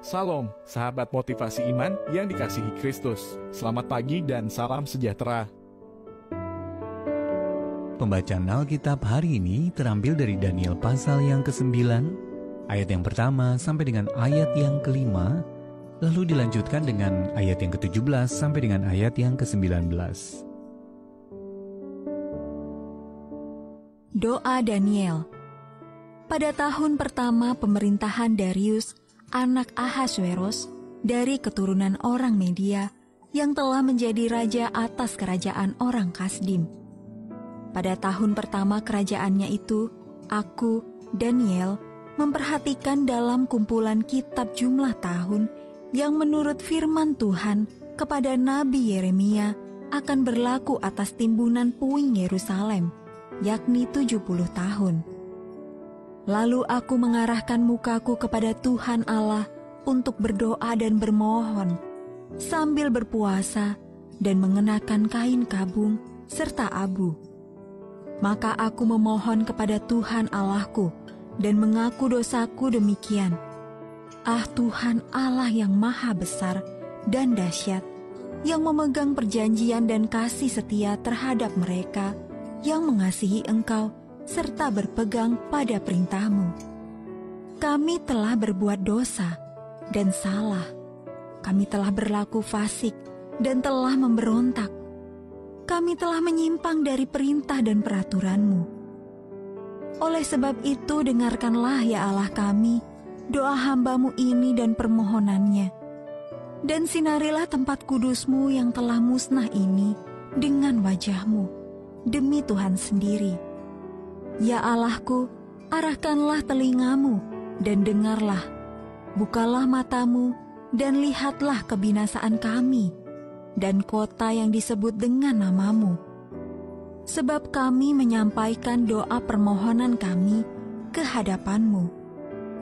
Salam, sahabat motivasi iman yang dikasihi Kristus. Selamat pagi dan salam sejahtera. Pembacaan Alkitab hari ini terambil dari Daniel pasal yang ke-9, ayat yang pertama sampai dengan ayat yang ke-5, lalu dilanjutkan dengan ayat yang ke-17 sampai dengan ayat yang ke-19. Doa Daniel. Pada tahun pertama pemerintahan Darius, anak Ahasweros, dari keturunan orang Media, yang telah menjadi raja atas kerajaan orang Kasdim. Pada tahun pertama kerajaannya itu, aku, Daniel, memperhatikan dalam kumpulan kitab jumlah tahun yang menurut firman Tuhan kepada Nabi Yeremia akan berlaku atas timbunan puing Yerusalem, yakni 70 tahun. Lalu aku mengarahkan mukaku kepada Tuhan Allah untuk berdoa dan bermohon, sambil berpuasa dan mengenakan kain kabung serta abu. Maka aku memohon kepada Tuhan Allahku dan mengaku dosaku demikian. Ah Tuhan Allah yang maha besar dan dahsyat, yang memegang perjanjian dan kasih setia terhadap mereka yang mengasihi Engkau serta berpegang pada perintah-Mu. Kami telah berbuat dosa dan salah. Kami telah berlaku fasik dan telah memberontak. Kami telah menyimpang dari perintah dan peraturan-Mu. Oleh sebab itu, dengarkanlah ya Allah kami, doa hamba-Mu ini dan permohonannya. Dan sinarilah tempat kudus-Mu yang telah musnah ini dengan wajah-Mu, demi Tuhan sendiri. Ya Allahku, arahkanlah telingamu dan dengarlah. Bukalah matamu dan lihatlah kebinasaan kami dan kota yang disebut dengan namamu. Sebab kami menyampaikan doa permohonan kami ke hadapanmu,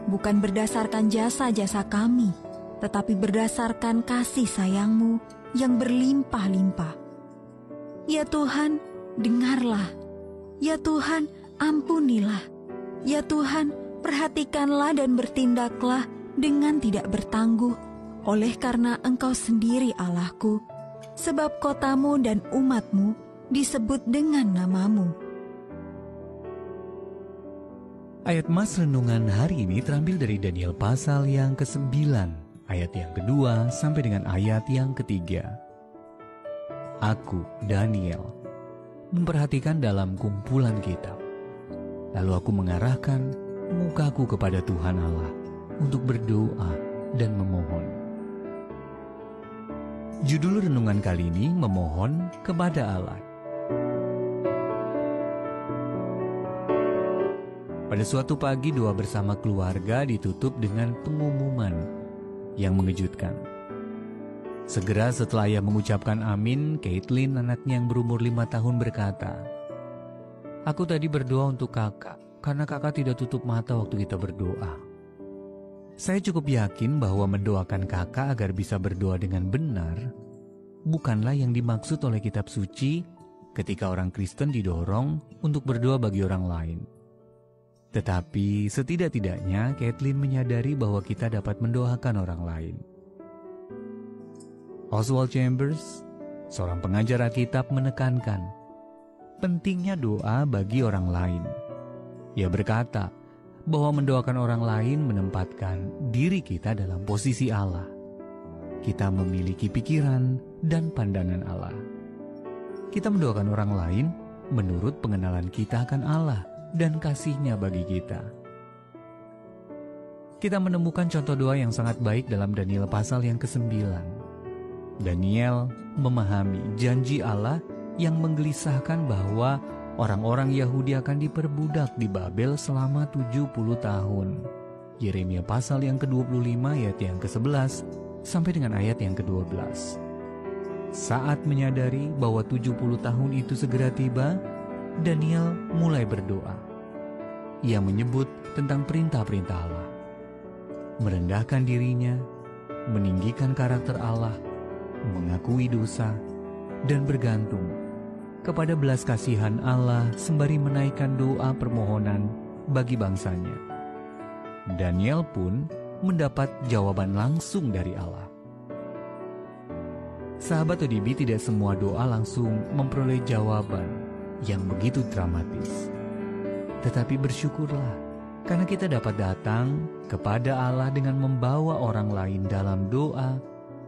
bukan berdasarkan jasa-jasa kami, tetapi berdasarkan kasih sayangmu yang berlimpah-limpah. Ya Tuhan, dengarlah. Ya Tuhan, ampunilah. Ya Tuhan, perhatikanlah dan bertindaklah dengan tidak bertangguh, oleh karena Engkau sendiri Allahku, sebab kotamu dan umatmu disebut dengan namamu. Ayat Mas Renungan hari ini terambil dari Daniel pasal yang ke-9, ayat yang kedua sampai dengan ayat yang ketiga. Aku, Daniel, memperhatikan dalam kumpulan kitab. Lalu aku mengarahkan mukaku kepada Tuhan Allah untuk berdoa dan memohon. Judul renungan kali ini memohon kepada Allah. Pada suatu pagi, doa bersama keluarga ditutup dengan pengumuman yang mengejutkan. Segera setelah ia mengucapkan amin, Caitlin, anaknya yang berumur 5 tahun berkata, "Aku tadi berdoa untuk kakak, karena kakak tidak tutup mata waktu kita berdoa. Saya cukup yakin bahwa mendoakan kakak agar bisa berdoa dengan benar, bukanlah yang dimaksud oleh kitab suci ketika orang Kristen didorong untuk berdoa bagi orang lain. Tetapi setidak-tidaknya Caitlin menyadari bahwa kita dapat mendoakan orang lain." Oswald Chambers, seorang pengajar Alkitab, menekankan pentingnya doa bagi orang lain. Ia berkata bahwa mendoakan orang lain menempatkan diri kita dalam posisi Allah. Kita memiliki pikiran dan pandangan Allah. Kita mendoakan orang lain menurut pengenalan kita akan Allah dan kasih-Nya bagi kita. Kita menemukan contoh doa yang sangat baik dalam Daniel pasal yang ke-9. Daniel memahami janji Allah yang menggelisahkan bahwa orang-orang Yahudi akan diperbudak di Babel selama 70 tahun. Yeremia pasal yang ke-25 ayat yang ke-11 sampai dengan ayat yang ke-12. Saat menyadari bahwa 70 tahun itu segera tiba, Daniel mulai berdoa. Ia menyebut tentang perintah-perintah Allah, merendahkan dirinya, meninggikan karakter Allah, mengakui dosa, dan bergantung kepada belas kasihan Allah sembari menaikkan doa permohonan bagi bangsanya. Daniel pun mendapat jawaban langsung dari Allah. Sahabat ODB, tidak semua doa langsung memperoleh jawaban yang begitu dramatis. Tetapi bersyukurlah karena kita dapat datang kepada Allah dengan membawa orang lain dalam doa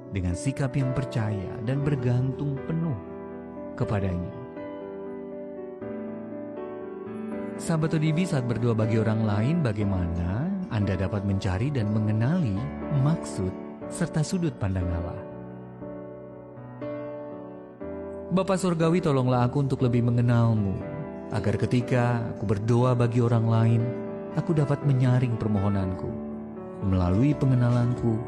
dengan sikap yang percaya dan bergantung penuh kepadanya. Sahabat ODB, saat berdoa bagi orang lain, bagaimana Anda dapat mencari dan mengenali maksud serta sudut pandang Allah? Bapa Surgawi, tolonglah aku untuk lebih mengenal-Mu, agar ketika aku berdoa bagi orang lain, aku dapat menyaring permohonanku melalui pengenalanku